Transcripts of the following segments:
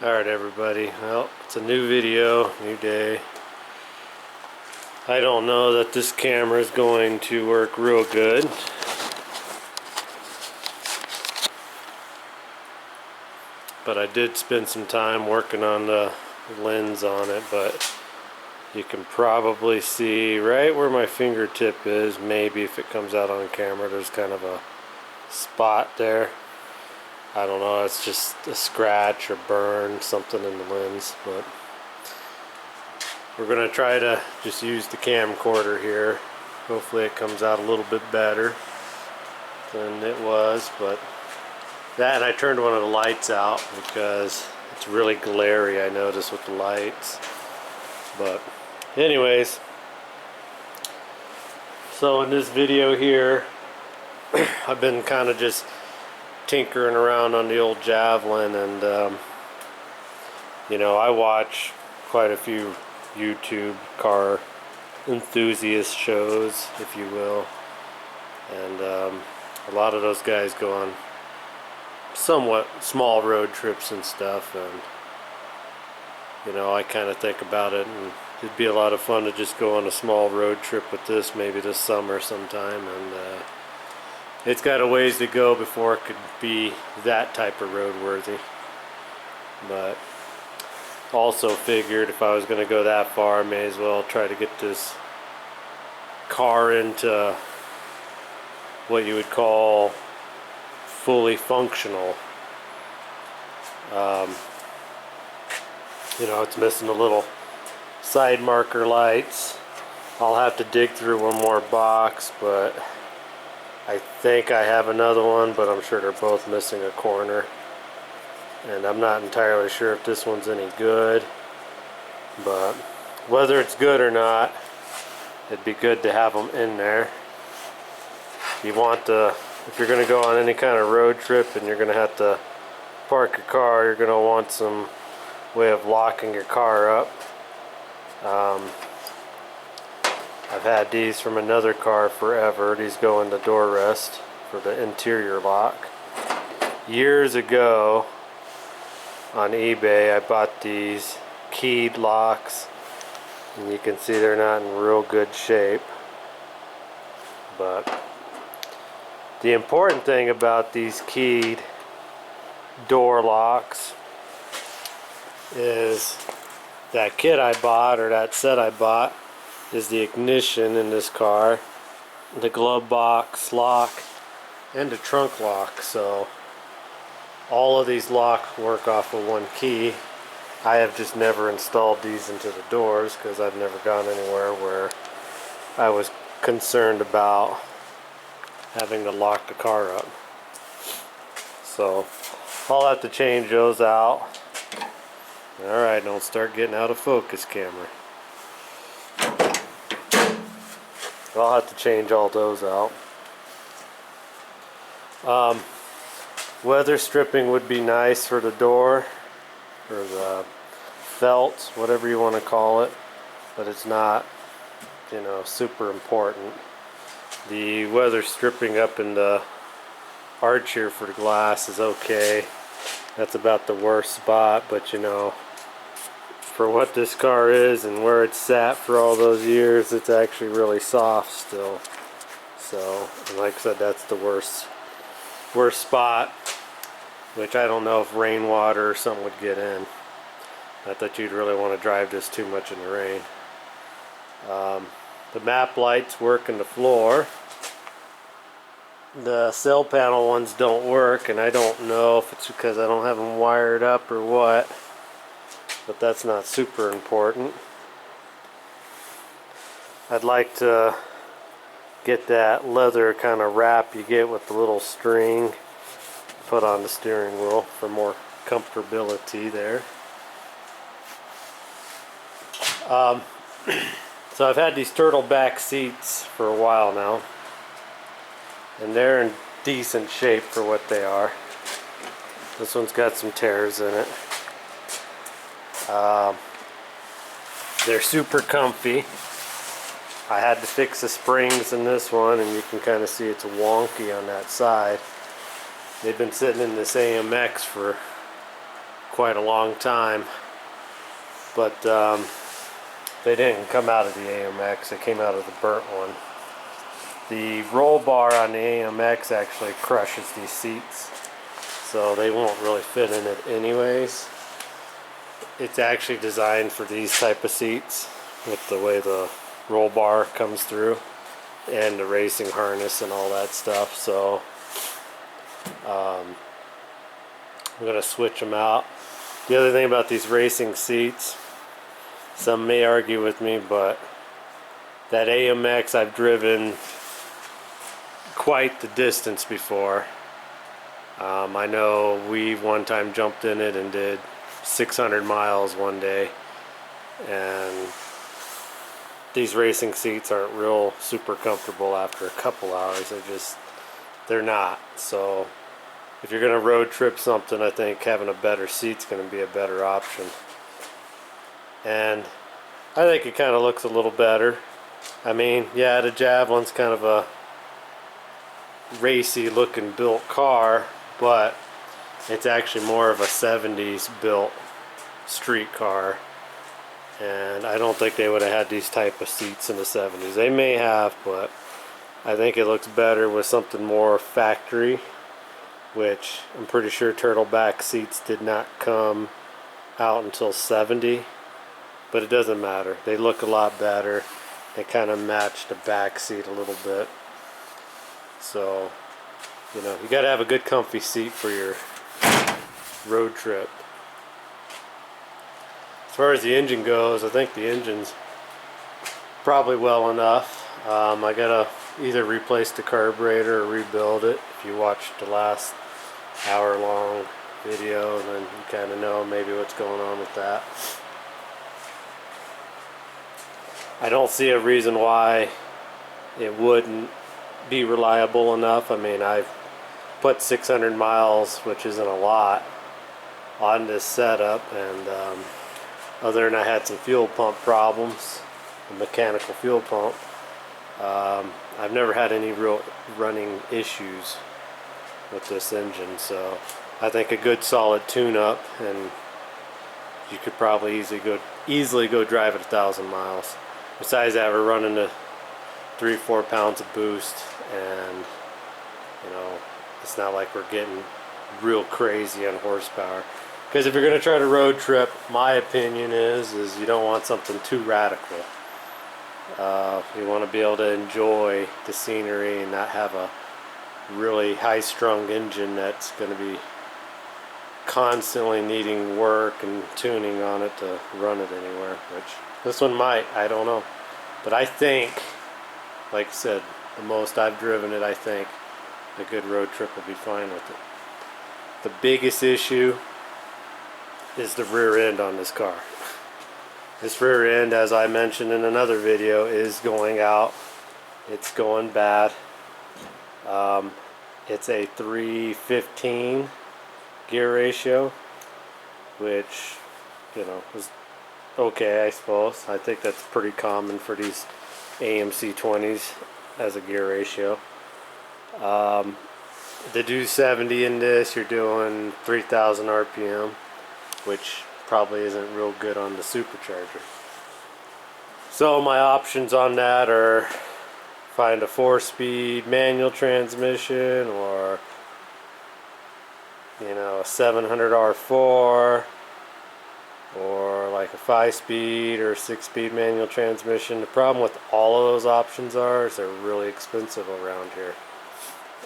Alright everybody, well, it's a new video, new day. I don't know that this camera is going to work real good. But I did spend some time working on the lens on it, but you can probably see right where my fingertip is, maybe if it comes out on camera, there's kind of a spot there. I don't know, it's just a scratch or burn, something in the lens, but we're going to try to just use the camcorder here. Hopefully it comes out a little bit better than it was, but that, and I turned one of the lights out because it's really glary, I noticed, with the lights. But anyways, so in this video here, I've been kind of just tinkering around on the old Javelin, and you know, I watch quite a few YouTube car enthusiast shows, if you will, and a lot of those guys go on somewhat small road trips and stuff, and you know, I kind of think about it, and it'd be a lot of fun to just go on a small road trip with this, maybe this summer sometime, and it's got a ways to go before it could be that type of roadworthy. But also figured if I was going to go that far, I may as well try to get this car into what you would call fully functional. You know, it's missing the little side marker lights. I'll have to dig through one more box, but I think I have another one, but I'm sure they're both missing a corner, and I'm not entirely sure if this one's any good. But whether it's good or not, it'd be good to have them in there. You want to, if you're going to go on any kind of road trip and you're going to have to park your car, you're going to want some way of locking your car up. I've had these from another car forever. These go in the door rest for the interior lock. Years ago on eBay I bought these keyed locks, and you can see they're not in real good shape. But the important thing about these keyed door locks is that kit I bought, or that set I bought, is the ignition in this car, the glove box lock, and the trunk lock. So all of these locks work off of one key. I have just never installed these into the doors because I've never gone anywhere where I was concerned about having to lock the car up. So I'll have to change those out. Alright, don't start getting out of focus, camera. I'll have to change all those out. Weather stripping would be nice for the door, or the felt, whatever you want to call it, but it's not, you know, super important. The weather stripping up in the arch here for the glass is okay. That's about the worst spot, but you know, for what this car is and where it's sat for all those years, it's actually really soft still. So, and like I said, that's the worst spot, which I don't know if rainwater or something would get in. Not that you'd really want to drive this too much in the rain. The map lights work in the floor. The cell panel ones don't work, and I don't know if it's because I don't have them wired up or what, but that's not super important. I'd like to get that leather kind of wrap you get with the little string put on the steering wheel for more comfortability there. So I've had these turtle back seats for a while now, and they're in decent shape for what they are. This one's got some tears in it. They're super comfy. I had to fix the springs in this one, and you can kind of see it's wonky on that side. They've been sitting in this AMX for quite a long time. But they didn't come out of the AMX, they came out of the burnt one. The roll bar on the AMX actually crushes these seats, so they won't really fit in it anyways. It's actually designed for these type of seats with the way the roll bar comes through and the racing harness and all that stuff. So I'm gonna switch them out. The other thing about these racing seats, some may argue with me, but that AMX I've driven quite the distance before. I know we one time jumped in it and did 600 miles one day, and these racing seats aren't real super comfortable after a couple hours. They're not. So if you're gonna road trip something, I think having a better seat's gonna be a better option. And I think it kind of looks a little better. I mean, yeah, the Javelin's kind of a racy looking built car, but it's actually more of a 70s built street car, and I don't think they would have had these type of seats in the 70s. They may have, but I think it looks better with something more factory, which I'm pretty sure turtleback seats did not come out until 70, but it doesn't matter. They look a lot better. They kind of match the back seat a little bit. So, you know, you got to have a good comfy seat for your road trip. As far as the engine goes, I think the engine's probably well enough. I gotta either replace the carburetor or rebuild it. If you watched the last hour-long video, then you kind of know maybe what's going on with that. I don't see a reason why it wouldn't be reliable enough. I mean, I've put 600 miles, which isn't a lot, on this setup, and other than I had some fuel pump problems, a mechanical fuel pump, I've never had any real running issues with this engine. So I think a good solid tune-up, and you could probably easily go drive it 1,000 miles. Besides that, we're running the 3-4 pounds of boost, and you know, it's not like we're getting real crazy on horsepower. Because if you're going to try to road trip, my opinion is you don't want something too radical. You want to be able to enjoy the scenery and not have a really high-strung engine that's going to be constantly needing work and tuning on it to run it anywhere, which this one might, I don't know. But I think, like I said, the most I've driven it, I think a good road trip will be fine with it. The biggest issue is the rear end on this car. This rear end, as I mentioned in another video, is going out. It's going bad. It's a 3:15 gear ratio, which, you know, is okay, I suppose. I think that's pretty common for these AMC 20s as a gear ratio. To do 70 in this, you're doing 3,000 RPM, which probably isn't real good on the supercharger. So my options on that are find a 4-speed manual transmission, or you know, a 700 R4, or like a 5-speed or 6-speed manual transmission. The problem with all of those options is they're really expensive around here,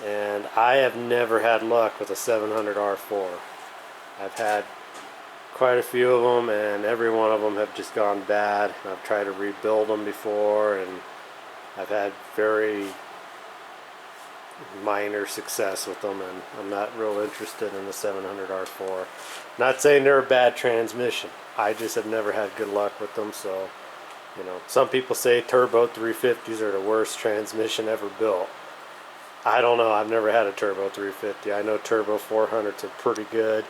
and I have never had luck with a 700 R4. I've had quite a few of them, and every one of them have just gone bad. I've tried to rebuild them before, and I've had very minor success with them, and I'm not real interested in the 700 R4. Not saying they're a bad transmission, I just have never had good luck with them. So, you know, some people say turbo 350s are the worst transmission ever built. I don't know, I've never had a turbo 350. I know turbo 400s are pretty good,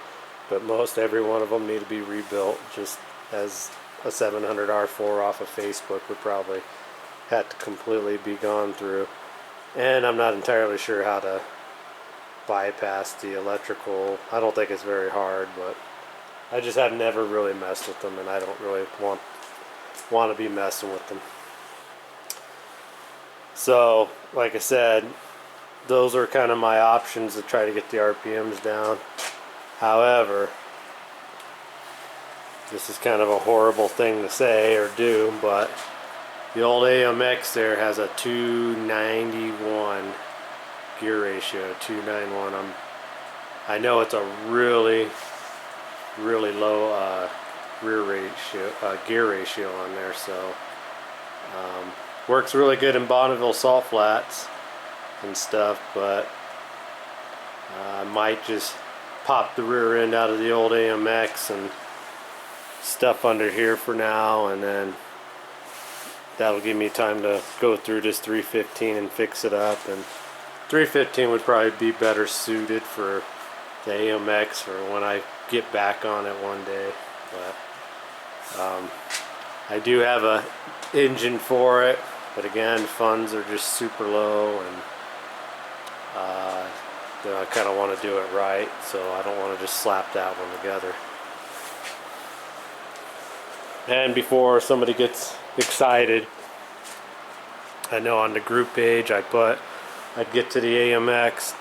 but most every one of them need to be rebuilt, just as a 700 R4 off of Facebook would probably have to completely be gone through. And I'm not entirely sure how to bypass the electrical. I don't think it's very hard, but I just have never really messed with them, and I don't really want to be messing with them. So, like I said, those are kind of my options to try to get the RPMs down. However, this is kind of a horrible thing to say or do, but the old AMX there has a 291 gear ratio, 291. I know it's a really low gear ratio on there, so works really good in Bonneville salt flats and stuff, but I might just pop the rear end out of the old AMX and stuff under here for now, and then that'll give me time to go through this 315 and fix it up. And 315 would probably be better suited for the AMX for when I get back on it one day. But I do have a engine for it, but again, funds are just super low, and I kind of want to do it right, so I don't want to just slap that one together. And before somebody gets excited, I know on the group page I'd get to the AMX.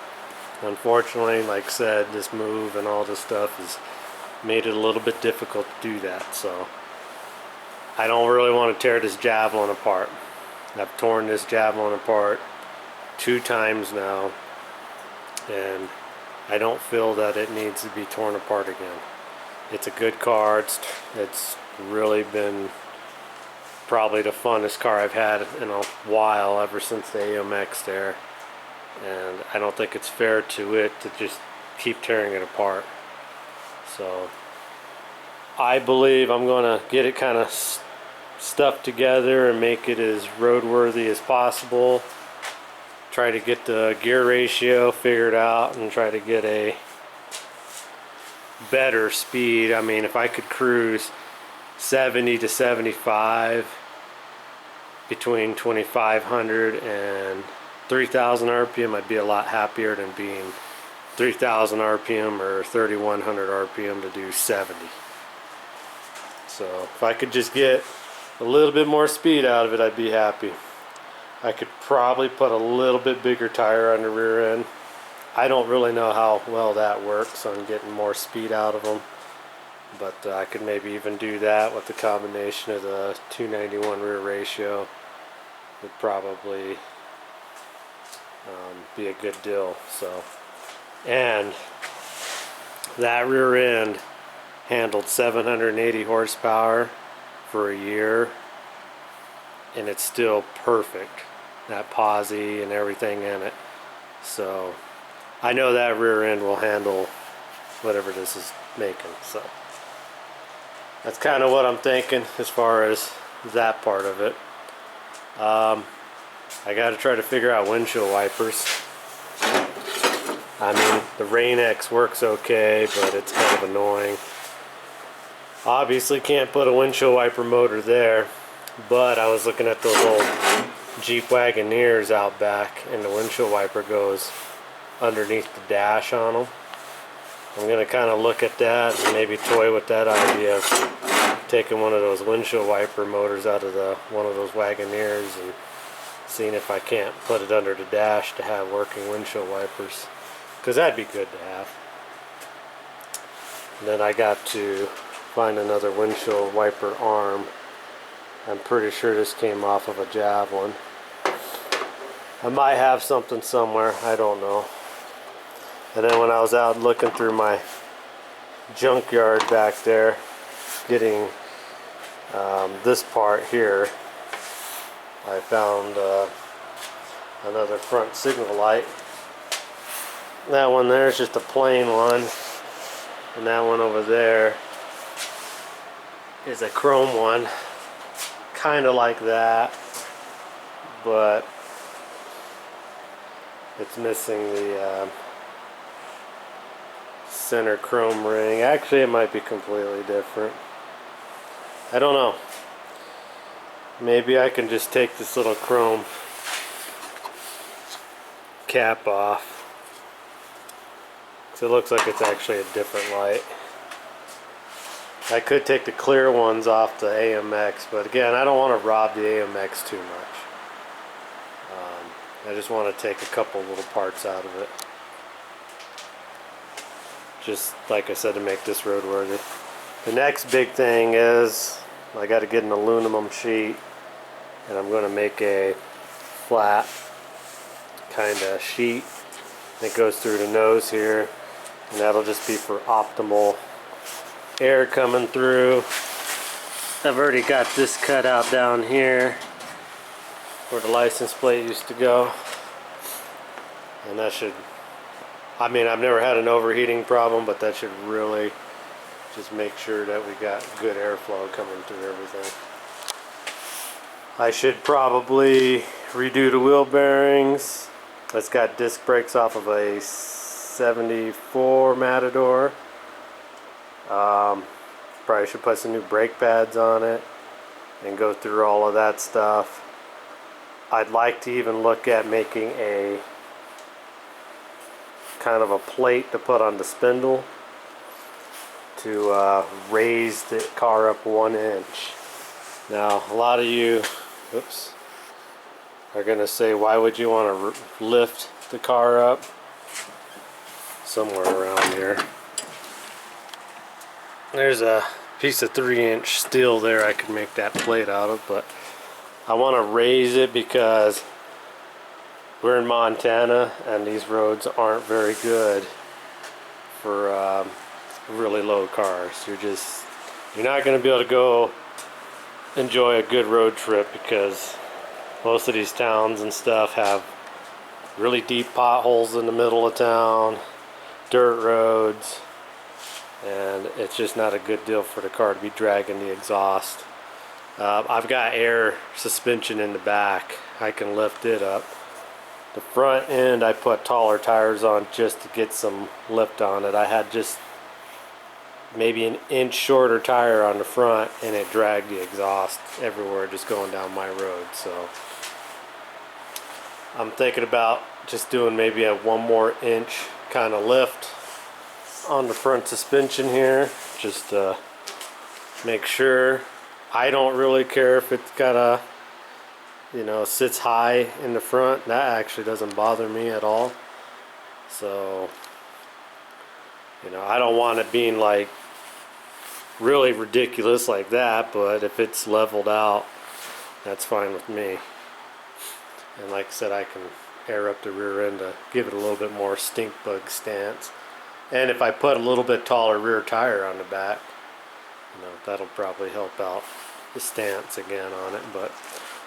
Unfortunately, like I said, this move and all this stuff has made it a little bit difficult to do that, so I don't really want to tear this Javelin apart. I've torn this Javelin apart 2 times now, and I don't feel that it needs to be torn apart again. It's a good car. It's really been probably the funnest car I've had in a while, ever since the AMX there, and I don't think it's fair to it to just keep tearing it apart. So I believe I'm gonna get it kind of stuffed together and make it as roadworthy as possible. Try to get the gear ratio figured out and try to get a better speed. I mean, if I could cruise 70 to 75 between 2500 and 3000 RPM, I'd be a lot happier than being 3000 RPM or 3100 RPM to do 70. So if I could just get a little bit more speed out of it, I'd be happy. I could probably put a little bit bigger tire on the rear end. I don't really know how well that works on getting more speed out of them, but I could maybe even do that with the combination of the 291 rear ratio. Would probably be a good deal. So, and that rear end handled 780 horsepower for a year, and it's still perfect. That posi and everything in it. So I know that rear end will handle whatever this is making. So that's kind of what I'm thinking as far as that part of it. I got to try to figure out windshield wipers. I mean, the Rain-X works okay, but it's kind of annoying. Obviously can't put a windshield wiper motor there, but I was looking at those old Jeep Wagoneers out back, and the windshield wiper goes underneath the dash on them. I'm going to kind of look at that and maybe toy with that idea of taking one of those windshield wiper motors out of one of those Wagoneers and seeing if I can't put it under the dash to have working windshield wipers, because that'd be good to have. And then I got to find another windshield wiper arm. I'm pretty sure this came off of a Javelin. I might have something somewhere, I don't know. And then when I was out looking through my junkyard back there, getting this part here, I found another front signal light. That one there is just a plain one, and that one over there is a chrome one, kind of like that, but it's missing the center chrome ring. Actually, it might be completely different. I don't know. Maybe I can just take this little chrome cap off, because it looks like it's actually a different light. I could take the clear ones off the AMX, but again, I don't want to rob the AMX too much. I just want to take a couple little parts out of it. Just like I said, to make this roadworthy. The next big thing is I got to get an aluminum sheet, and I'm going to make a flat kind of sheet that goes through the nose here, and that'll just be for optimal air coming through. I've already got this cut out down here where the license plate used to go, and that should, I mean, I've never had an overheating problem, but that should really just make sure that we got good airflow coming through everything. I should probably redo the wheel bearings. It's got disc brakes off of a 74 Matador. Probably should put some new brake pads on it and go through all of that stuff. I'd like to even look at making a kind of a plate to put on the spindle to raise the car up 1 inch. Now, a lot of you, oops, are gonna say, why would you want to lift the car up? Somewhere around here. There's a piece of 3-inch steel there I could make that plate out of, but I want to raise it because we're in Montana and these roads aren't very good for really low cars. You're not going to be able to go enjoy a good road trip because most of these towns and stuff have really deep potholes in the middle of town, dirt roads, and it's just not a good deal for the car to be dragging the exhaust. I've got air suspension in the back. I can lift it up. The front end I put taller tires on just to get some lift on it. I had just maybe an inch shorter tire on the front and it dragged the exhaust everywhere just going down my road. So I'm thinking about just doing maybe a 1 more inch kind of lift on the front suspension here, just to make sure. I don't really care if it's got a, you know, sits high in the front. That actually doesn't bother me at all. So, you know, I don't want it being like really ridiculous like that, but if it's leveled out, that's fine with me. And like I said, I can air up the rear end to give it a little bit more stink bug stance. And if I put a little bit taller rear tire on the back, you know, that'll probably help out the stance again on it. But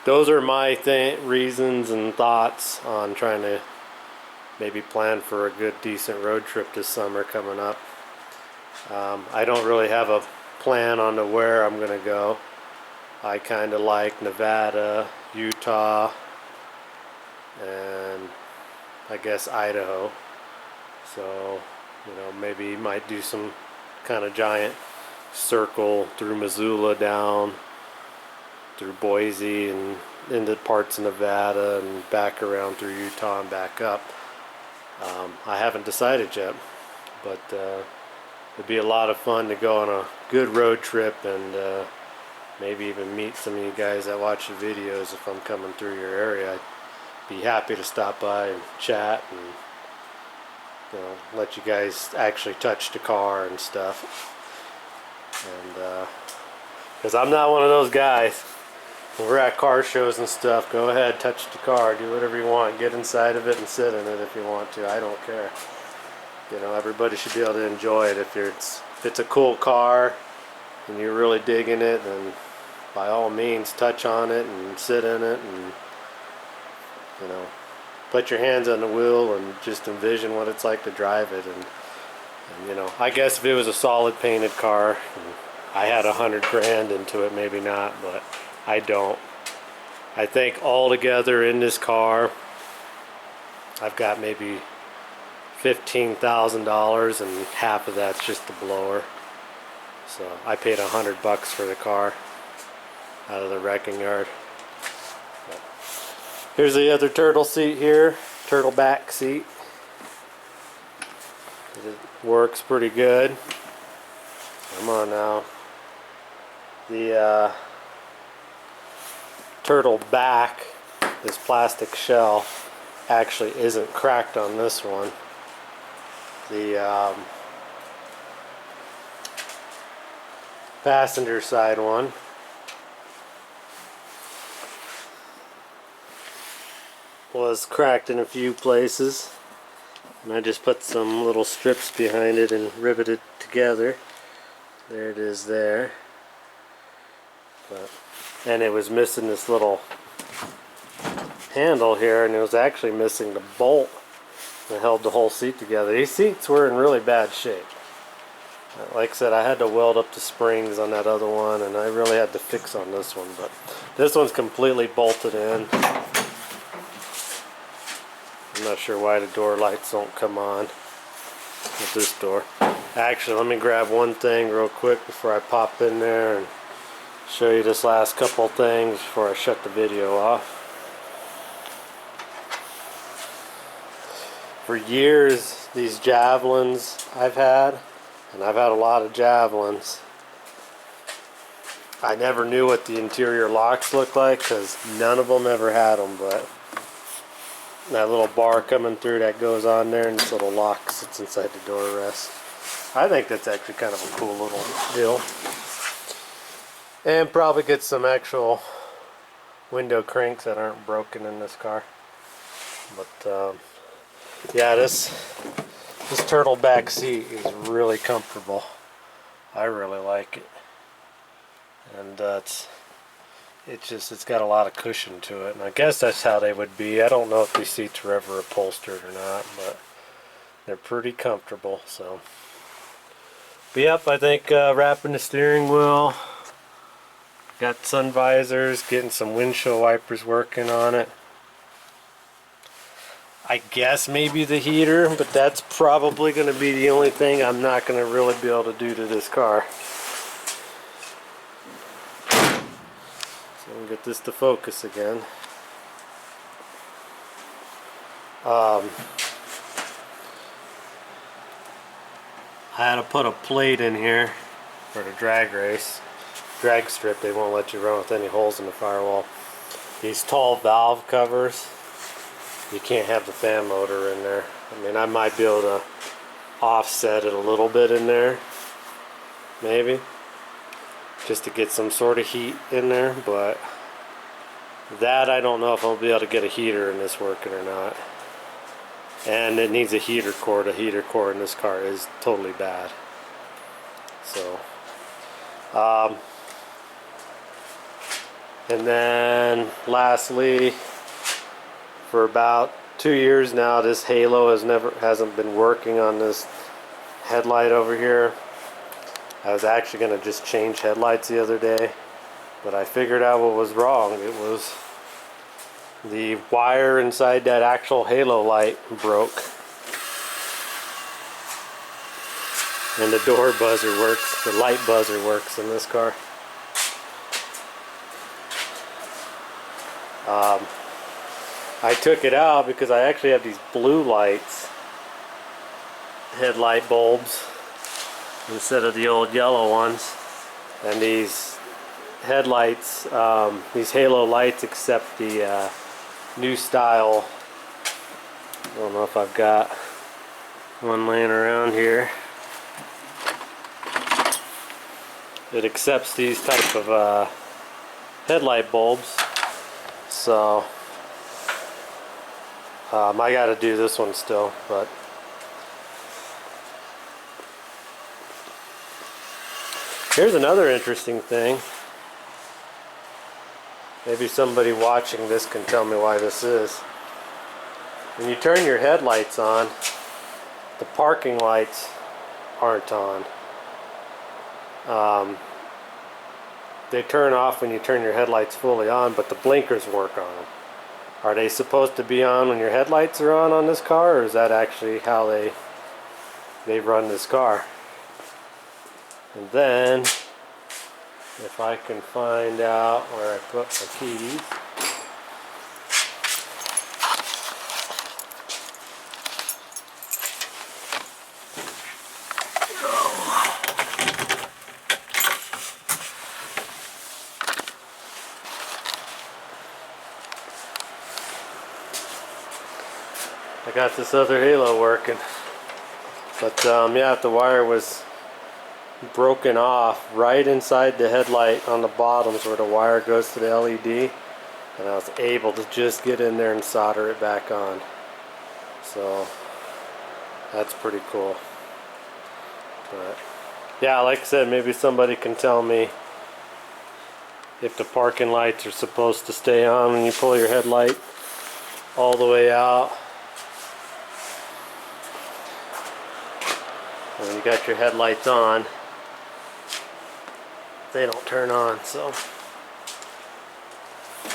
those are my reasons and thoughts on trying to maybe plan for a good decent road trip this summer coming up. I don't really have a plan on to where I'm gonna go. I kind of like Nevada, Utah, and I guess Idaho. So, you know, maybe might do some kind of giant circle through Missoula down through Boise and into parts of Nevada and back around through Utah and back up. I haven't decided yet, but it'd be a lot of fun to go on a good road trip and maybe even meet some of you guys that watch the videos if I'm coming through your area. I'd be happy to stop by and chat and, you know, let you guys actually touch the car and stuff. And because I'm not one of those guys. When we're at car shows and stuff, go ahead, touch the car, do whatever you want, get inside of it and sit in it if you want to. I don't care. You know, everybody should be able to enjoy it. If it's a cool car and you're really digging it, then by all means touch on it and sit in it and, you know, put your hands on the wheel and just envision what it's like to drive it. And you know, I guess if it was a solid painted car and I had 100 grand into it, maybe not, but I don't. I think altogether in this car I've got maybe $15,000 and half of that's just the blower. So I paid $100 for the car out of the wrecking yard. But here's the other turtle seat here, turtle back seat. It works pretty good. Come on now. the turtle back, this plastic shell, actually isn't cracked on this one. The passenger side one was cracked in a few places, and I just put some little strips behind it and riveted together. There it is there. And it was missing this little handle here, and it was actually missing the bolt that held the whole seat together. These seats were in really bad shape. Like I said, I had to weld up the springs on that other one, and I really had to fix on this one, but this one's completely bolted in. I'm not sure why the door lights don't come on with this door. Actually, let me grab one thing real quick before I pop in there and show you this last couple things before I shut the video off. For years, these Javelins I've had, and I've had a lot of Javelins, I never knew what the interior locks looked like because none of them ever had them, but that little bar coming through that goes on there, and this little lock sits inside the door rest. I think that's actually kind of a cool little deal. And probably get some actual window cranks that aren't broken in this car. But yeah, this turtle back seat is really comfortable. I really like it. And it's got a lot of cushion to it, and I guess that's how they would be. I don't know if these seats were ever upholstered or not, but they're pretty comfortable. So, but yep, I think wrapping the steering wheel, got sun visors, getting some windshield wipers working on it. I guess maybe the heater, but that's probably going to be the only thing I'm not going to really be able to do to this car. So we'll get this to focus again. I had to put a plate in here for the drag race. Drag strip, they won't let you run with any holes in the firewall. These tall valve covers, you can't have the fan motor in there. I mean, I might be able to offset it a little bit in there, maybe, just to get some sort of heat in there, but that I don't know if I'll be able to get a heater in this working or not. And it needs a heater cord. A heater cord in this car is totally bad. So, and then lastly, for about 2 years now, this halo hasn't been working on this headlight over here. I was actually going to just change headlights the other day, but I figured out what was wrong. It was the wire inside that actual halo light broke, and the door buzzer works, the light buzzer works in this car. I took it out because I actually have these blue lights, headlight bulbs, instead of the old yellow ones. And these headlights, these halo lights, accept the new style. I don't know if I've got one laying around here. It accepts these type of headlight bulbs. So I got to do this one still, but here's another interesting thing. Maybe somebody watching this can tell me why this is. When you turn your headlights on, the parking lights aren't on. They turn off when you turn your headlights fully on, but the blinkers work on them. Are they supposed to be on when your headlights are on this car, or is that actually how they run this car? And then, if I can find out where I put my keys. got this other halo working. But yeah, the wire was broken off right inside the headlight on the bottoms where the wire goes to the LED, and I was able to just get in there and solder it back on. So that's pretty cool. But yeah, like I said, maybe somebody can tell me if the parking lights are supposed to stay on when you pull your headlight all the way out. When you got your headlights on, they don't turn on. So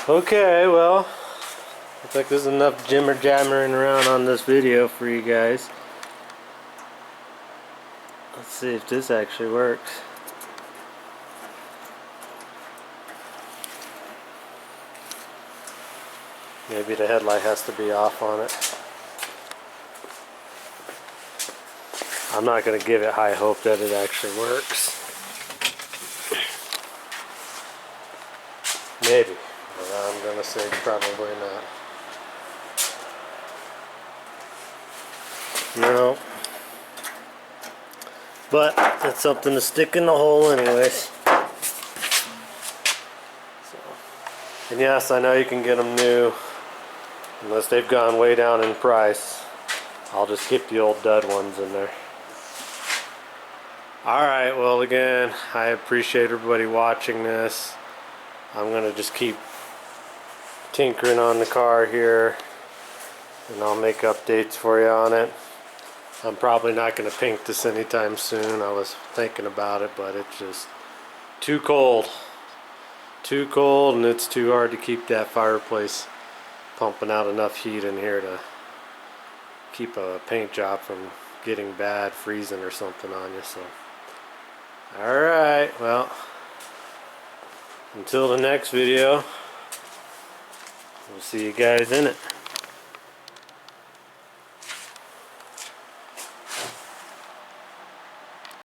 okay, well, looks like there's enough jimmer jammering around on this video for you guys. Let's see if this actually works. Maybe the headlight has to be off on it. I'm not going to give it high hope that it actually works. Maybe, but I'm going to say probably not. No. But it's something to stick in the hole anyways. So. And yes, I know you can get them new. Unless they've gone way down in price. I'll just keep the old dud ones in there. Alright, well again, I appreciate everybody watching this. I'm going to just keep tinkering on the car here, and I'll make updates for you on it. I'm probably not going to paint this anytime soon. I was thinking about it, but it's just too cold. Too cold, and it's too hard to keep that fireplace pumping out enough heat in here to keep a paint job from getting bad, freezing or something on you. So alright, well, until the next video, we'll see you guys in it.